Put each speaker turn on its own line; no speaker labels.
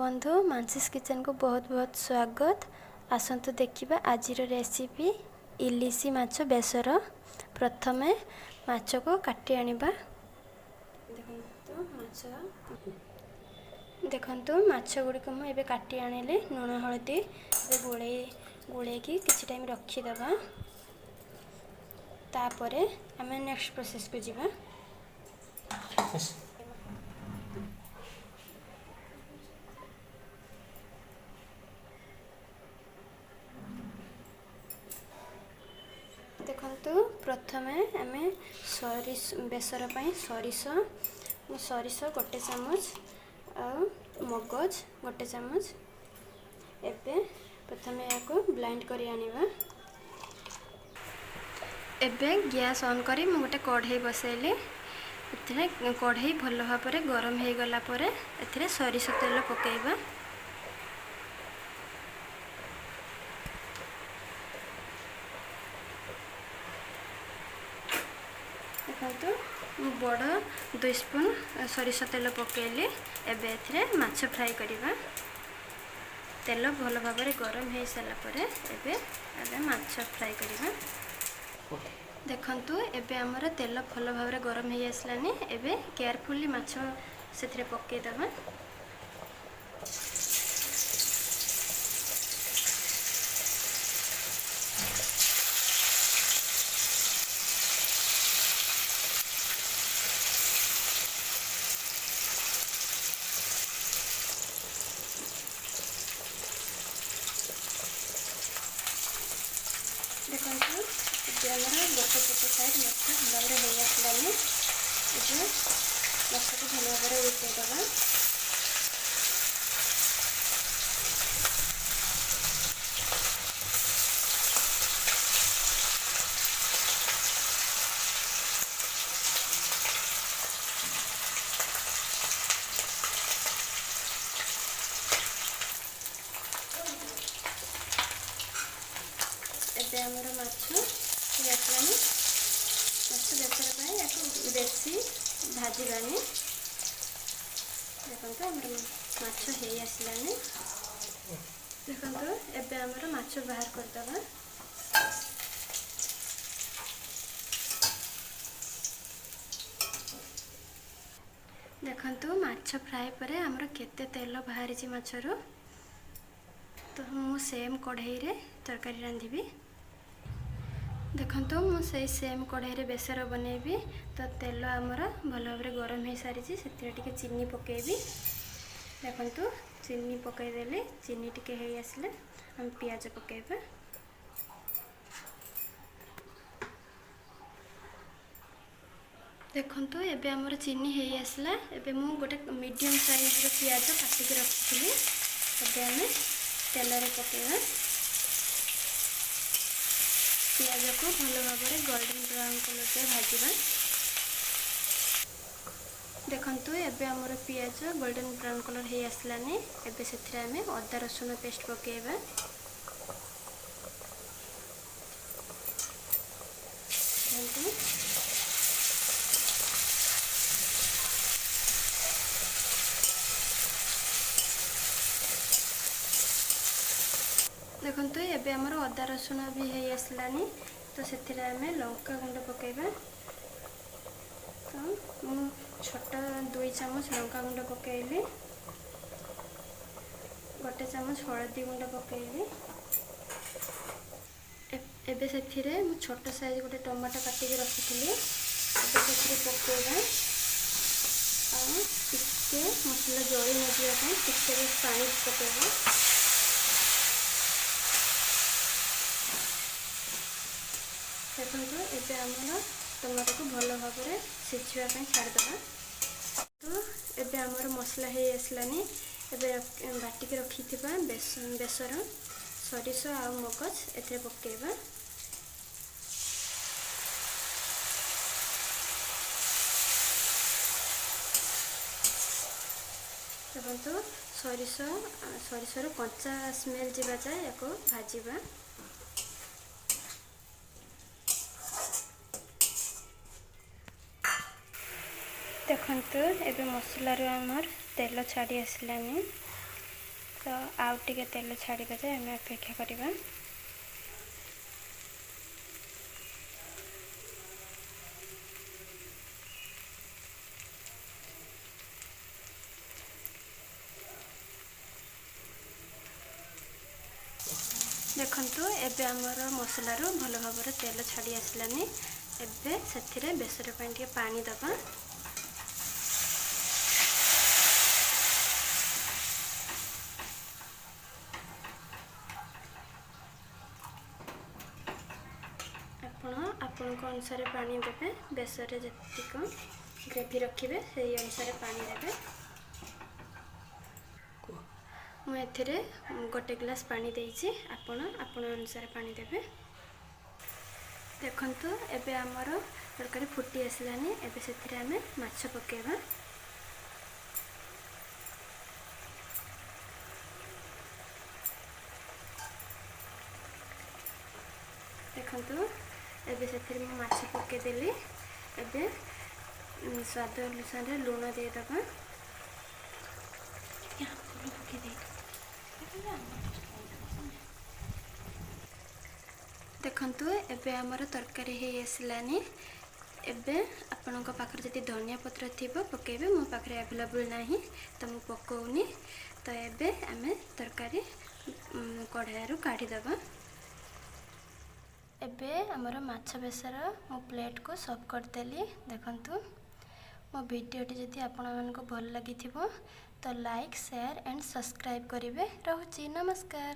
बंधु मानसीस किचन को बहुत बहुत स्वागत। आसतु देखिबा आजिर रेसिपी इलिसी माछ बेसर। प्रथमे माछ को काटी आनिबा। देखंतु माछ गुडी को एबे काटी आनिले लूण हळदी गोळे की किछि टाइम रखी दबा। तापरे हमें नेक्स्ट प्रोसेस को जिबा। देखंतु प्रथमे आमे बेसर पई सरिष गोटे चामच आ मगज गोटे चामच एबे प्रथमे याको ब्लेंड करी आनिबा। एबे गैस ऑन करी मु गोटे कढ़ाई बसैली। एथिरे कढ़ाई भल भाबरे गरम हे गला परे एथिरे सरिष तेल पकेइबा। देखो बड़ 2 स्पून सरिष तेल पकेली। एबे एथिरे माछ फ्राई करिबा। तेल भल भाबरे गरम हे साला परे एबे माछ फ्राई करिबा। देखंतु एबे हमर तेल भल भाबरे गरम हे आसलानी। एबे केयरफुली माछ सेथिरे पके दबा। देखो ये गोटे पट साइड मछ भल भाव हो आसलानी। ये मछ को भल भाव उल्टे दबा। एबे हमर माछ हे आसलानी। माछ बेसर पाई याको बेसी भाजीबानी। देखंतु हमर माछ हे आसलानी। देखंतु एबे हमर माछ बाहर कर दबा। देखंतु माछ फ्राई परे हमर केते तेल बाहरी छि माछरो। तो मु सेम कढ़ाई रे तरकारी रांधिबी। देखंतु मु सेम कढ़ाई रे बेसर बनेबी। तो तेल हमर भल भाबरे गरम हे सारी छि। सेतिरे टिके चीनी पकेबी। देखंतु चीनी पकाई देले चीनी टिके हे आसले हम प्याज पकेबा। देखंतु एबे हमर चीनी हे आसला। एबे मु गोटे मीडियम साइज रो प्याज काटी के रखिथिली। एबे हम तेल रे पकेबा। प्याज को भल भाबरे गोल्डन ब्राउन कलर से भाजीबा। देखंतु एबे हमर प्याज गोल्डन ब्राउन कलर हे आसलानी। एबे सेथिरे हमें अदा रसुन पेस्ट पकेबा। देखंतु एबे हमर अदा रसुन भी हे आसलानी। तो सेथिरे हमें लंका गुंड पकेबा। तो मु छोटा 2 चामच लंका गुंड पकेइली। गोटे चामच हळदी गुंड पकेइली। एबे सेथिरे मु छोटा साइज गोटे टमाटो काटी के रखिथिली। एबे सेथिरे पकेबा। आ टिके मसला जळी न जिया पई टिके पानी पकेबा। देखंतु एबे हमर टमाटो को भल भाबरे सिझिबा पई छाड़ दबा। तो एबे हमर मसला हे आसलानी। एबे बाटी के रखिथिबा बेसर सरिष आ मगज एथे पकेबा। देखंतु सरिषर कच्चा स्मेल जिबा जाय याको भाजीबा। देखंतु एबे मसला रो हमर तेल छाड़ी आसलानी। तो आउ टिके तेल छाड़ीबा जे आम अपेक्षा करवा। देखंतु एबे हमर मसलार भल भाव तेल छाड़ी आसलानी। एबे से बेसर टे पानी दबा। आपण अनुसार पानी देवे। बेसर जतिक ग्रेवी रखिए से अनुसार पानी देवे। मुझे गोटे ग्लास पानी देइछि। आपण अनुसार पानी देवे। देखंतु एबे हमर तरकारी फुटी आसलानी। एबे से आम माछ पकेबा। देखंतु एबे से माछ पकेदेली। एबे स्वाद अनुसार लुण देदबा। देखंतु एबे हमर तरकारी हे आसलानी। एबे आपनका पाखर जति धनिया पत्र थिबो पकेबे। मो पाखरे अवेलेबल नाही तो मु पकोउनी। तो एबे आमे तरकारी कढ़ाईरु काढी दबा। एबे हमर माछ बेसर मो प्लेट को सर्व करदेली। देखंतु मो वीडियोटी जति आपण मानको भल लागिथिबो तो लाइक शेयर एंड सब्सक्राइब करिवे। रहूची नमस्कार।